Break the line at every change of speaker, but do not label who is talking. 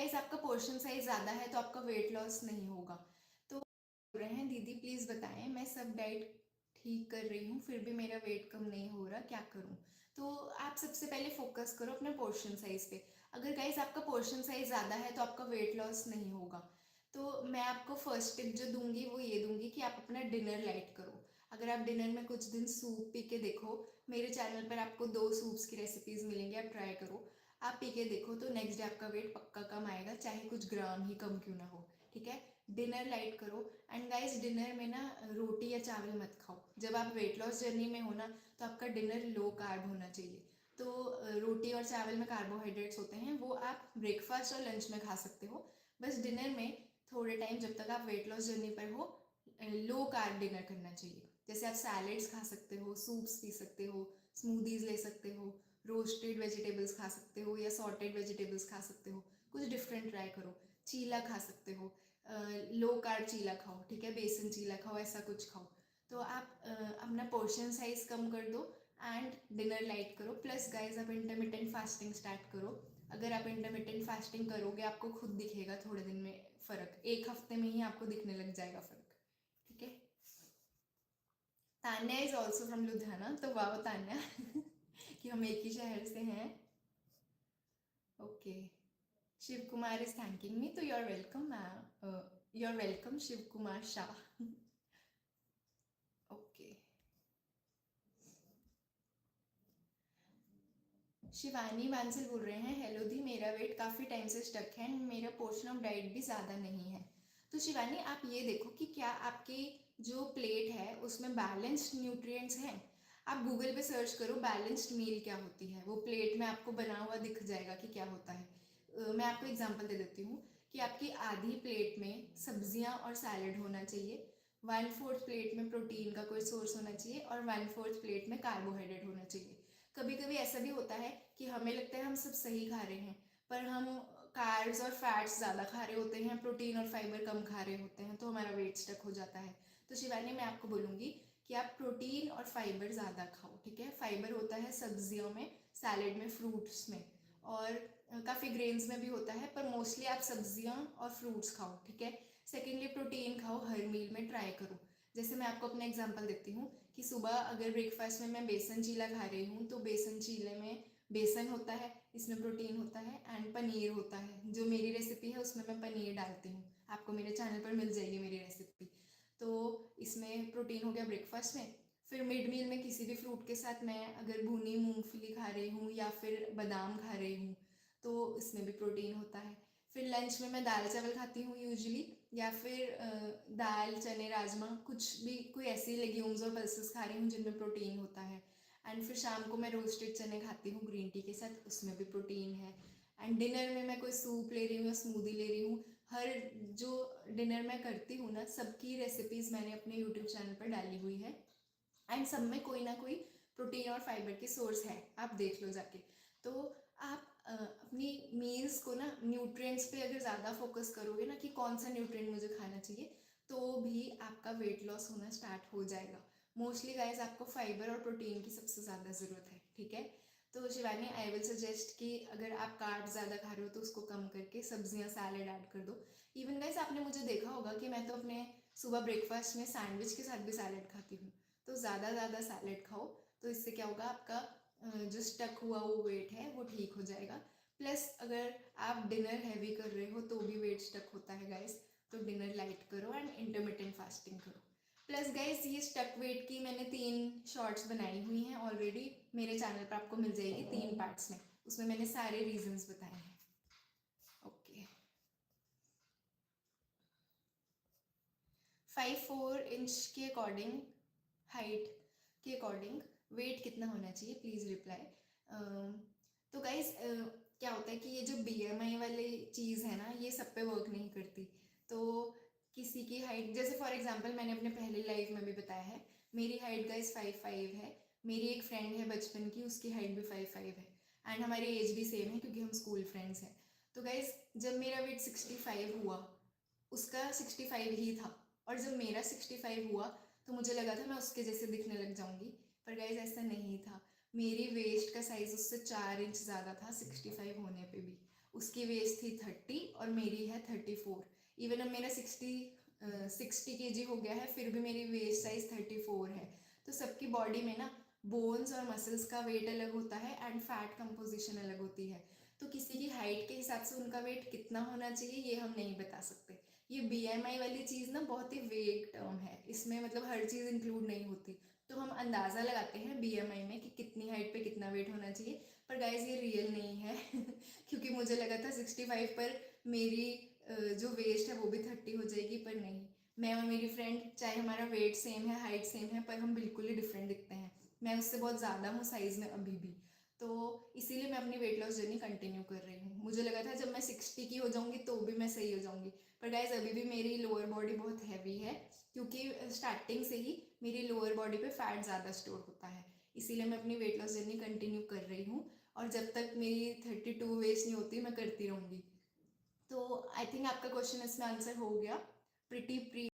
Guys आपका portion size ज़्यादा है तो आपका वेट लॉस नहीं होगा। तो बोल रहे हैं दीदी प्लीज़ बताएं, मैं सब डाइट ठीक कर रही हूँ फिर भी मेरा वेट कम नहीं हो रहा, क्या करूँ? तो आप सबसे पहले फोकस करो अपने पोर्शन साइज पे। अगर गाइस आपका पोर्शन साइज ज़्यादा है तो आपका वेट लॉस नहीं होगा। तो मैं आपको फर्स्ट टिप जो दूंगी वो ये दूंगी कि आप अपना डिनर लाइट करो। अगर आप डिनर में कुछ दिन सूप पी के देखो, मेरे चैनल पर आपको 2 सूप्स की रेसिपीज़ मिलेंगी, आप ट्राई करो। आप पी के देखो तो नेक्स्ट डे आपका वेट पक्का कम आएगा, चाहे कुछ ग्राम ही कम क्यों ना हो। ठीक है, डिनर लाइट करो। एंड गाइस डिनर में ना रोटी या चावल मत खाओ। जब आप वेट लॉस जर्नी में हो ना तो आपका डिनर लो कार्ब होना चाहिए। तो रोटी और चावल में कार्बोहाइड्रेट्स होते हैं, वो आप ब्रेकफास्ट और लंच में खा सकते हो। बस डिनर में थोड़े टाइम जब तक आप वेट लॉस जर्नी पर हो लो कार्ब डिनर करना चाहिए। जैसे आप सैलेड्स खा सकते हो, सूप्स पी सकते हो, स्मूदीज ले सकते हो, रोस्टेड वेजिटेबल्स खा सकते हो या सॉटेड वेजिटेबल्स खा सकते हो। कुछ डिफरेंट ट्राई करो। चीला खा सकते हो, लो कार्ब चीला खाओ, ठीक है, बेसन चीला खाओ, ऐसा कुछ खाओ। तो आप अपना पोर्शन साइज कम कर दो एंड डिनर लाइट करो। प्लस गाइज आप इंटरमिटेंट फास्टिंग स्टार्ट करो। अगर आप इंटरमिटेंट फास्टिंग करोगे आपको खुद दिखेगा थोड़े दिन में फ़र्क, 1 हफ्ते में ही आपको दिखने लग जाएगा फ़र्क। ठीक है। Tanya is also from Ludhiana, तो वाह तान्या कि हम एक ही शहर से हैं। Okay, Shiv Kumar is thanking me, तो you are welcome ma'am, you are welcome Shiv Kumar Shah. Okay, Shivani Bansal बोल रहे हैं हेलो दी, मेरा वेट काफ़ी टाइम से स्टक है एंड मेरा पोर्शन ऑफ डाइट भी ज़्यादा नहीं है। तो शिवानी आप ये देखो कि क्या आपकी जो प्लेट है उसमें बैलेंस्ड न्यूट्रिएंट्स हैं। आप गूगल पे सर्च करो बैलेंस्ड मील क्या होती है, वो प्लेट में आपको बना हुआ दिख जाएगा कि क्या होता है। मैं आपको एग्जांपल दे देती हूँ कि आपकी आधी प्लेट में सब्जियां और सैलड होना चाहिए, 1/4 प्लेट में प्रोटीन का कोई सोर्स होना चाहिए और 1/4 प्लेट में कार्बोहाइड्रेट होना चाहिए। कभी कभी ऐसा भी होता है कि हमें लगता है हम सब सही खा रहे हैं, पर हम कार्ब्स और फैट्स ज़्यादा खा रहे होते हैं, प्रोटीन और फाइबर कम खा रहे होते हैं, तो हमारा वेट स्टक हो जाता है। तो शिवानी मैं आपको बोलूँगी कि आप प्रोटीन और फाइबर ज़्यादा खाओ। ठीक है, फाइबर होता है सब्जियों में, सैलेड में, फ्रूट्स में, और काफ़ी ग्रेन्स में भी होता है, पर मोस्टली आप सब्जियां और फ्रूट्स खाओ। ठीक है, सेकेंडली प्रोटीन खाओ, हर मील में ट्राई करो। जैसे मैं आपको अपना एग्जांपल देती हूँ कि सुबह अगर ब्रेकफास्ट में मैं बेसन चीला खा रही हूँ तो बेसन चीले में बेसन होता है, इसमें प्रोटीन होता है एंड पनीर होता है। जो मेरी रेसिपी है उसमें मैं पनीर डालती हूँ, आपको मेरे चैनल पर मिल जाएगी मेरी रेसिपी। तो इसमें प्रोटीन हो गया ब्रेकफास्ट में। फिर मिड मील में किसी भी फ्रूट के साथ मैं अगर भुनी मूंगफली खा रही हूँ या फिर बादाम खा रही हूँ तो इसमें भी प्रोटीन होता है। फिर लंच में मैं दाल चावल खाती हूँ यूजुअली, या फिर दाल चने राजमा, कुछ भी कोई ऐसी लेग्यूम्स और पल्सेस खा रही हूँ जिनमें प्रोटीन होता है। एंड फिर शाम को मैं रोस्टेड चने खाती हूँ ग्रीन टी के साथ, उसमें भी प्रोटीन है। एंड डिनर में मैं कोई सूप ले रही हूँ या स्मूदी ले रही हूँ। हर जो डिनर मैं करती हूँ ना सबकी रेसिपीज़ मैंने अपने यूट्यूब चैनल पर डाली हुई है एंड सब में कोई ना कोई प्रोटीन और फाइबर के सोर्स है, आप देख लो जाके। तो आप अपनी मील्स को ना न्यूट्रिएंट्स पे अगर ज़्यादा फोकस करोगे ना कि कौन सा न्यूट्रिएंट मुझे खाना चाहिए, तो भी आपका वेट लॉस होना स्टार्ट हो जाएगा। मोस्टली गाइज आपको फाइबर और प्रोटीन की सबसे ज़्यादा ज़रूरत है। ठीक है, तो शिवानी आई विल सजेस्ट कि अगर आप कार्ब ज़्यादा खा रहे हो तो उसको कम करके सब्जियां सैलेड ऐड कर दो। इवन गाइज आपने मुझे देखा होगा कि मैं तो अपने सुबह ब्रेकफास्ट में सैंडविच के साथ भी सैलेड खाती हूँ। तो ज़्यादा सैलेड खाओ, तो इससे क्या होगा आपका जो स्टक हुआ वो वेट है वो ठीक हो जाएगा। प्लस अगर आप डिनर हैवी कर रहे हो तो भी वेट स्टक होता है गाइस, तो डिनर लाइट करो एंड इंटरमिटेंट फास्टिंग करो। प्लस गाइस ये स्टक वेट की मैंने 3 शॉर्ट्स बनाई हुई हैं ऑलरेडी, मेरे चैनल पर आपको मिल जाएगी 3 पार्ट्स में, उसमें मैंने सारे रीजंस बताए हैं। ओके, 5'4" के अकॉर्डिंग, हाइट के अकॉर्डिंग वेट कितना होना चाहिए प्लीज़ रिप्लाई। तो गाइज क्या होता है कि ये जो BMI वाली चीज़ है ना ये सब पे वर्क नहीं करती। तो किसी की हाइट, जैसे फॉर एग्जांपल मैंने अपने पहले लाइव में भी बताया है, मेरी हाइट गाइज 5'5" है। मेरी एक फ्रेंड है बचपन की, उसकी हाइट भी 5'5" है एंड हमारी एज भी सेम है क्योंकि हम स्कूल फ्रेंड्स हैं। तो गाइज जब मेरा वेट 65 हुआ, उसका 65 ही था, और जब मेरा 65 हुआ तो मुझे लगा था मैं उसके जैसे दिखने लग जाऊंगी, पर गाइज ऐसा नहीं था। मेरी वेस्ट का साइज उससे 4 इंच ज़्यादा था 65 होने पे भी। उसकी वेस्ट थी 30 और मेरी है 34। इवन अब मेरा 60 kg हो गया है, फिर भी मेरी वेस्ट साइज 34 है। तो सबकी बॉडी में ना बोन्स और मसल्स का वेट अलग होता है एंड फैट कंपोजिशन अलग होती है। तो किसी की हाइट के हिसाब से उनका वेट कितना होना चाहिए ये हम नहीं बता सकते। ये BMI वाली चीज़ ना बहुत ही वेग टर्म है, इसमें मतलब हर चीज़ इंक्लूड नहीं होती। तो हम अंदाज़ा लगाते हैं BMI में कि कितनी हाइट पे कितना वेट होना चाहिए, पर गाइज ये रियल नहीं है क्योंकि मुझे लगा था 65 पर मेरी जो वेस्ट है वो भी 30 हो जाएगी, पर नहीं। मैं और मेरी फ्रेंड, चाहे हमारा वेट सेम है, हाइट सेम है, पर हम बिल्कुल ही डिफरेंट दिखते हैं। मैं उससे बहुत ज़्यादा हूँ साइज़ में अभी भी। तो इसीलिए मैं अपनी वेट लॉस जर्नी कंटिन्यू कर रही हूँ। मुझे लगा था जब मैं 60 की हो जाऊँगी तो भी मैं सही हो जाऊँगी, पर गाइज अभी भी मेरी लोअर बॉडी बहुत हैवी है, क्योंकि स्टार्टिंग से ही मेरी लोअर बॉडी पे फैट ज़्यादा स्टोर होता है। इसीलिए मैं अपनी वेट लॉस जर्नी कंटिन्यू कर रही हूँ, और जब तक मेरी 32 वेस्ट नहीं होती मैं करती रहूँगी। तो आई थिंक आपका क्वेश्चन इसमें आंसर हो गया। Pretty pre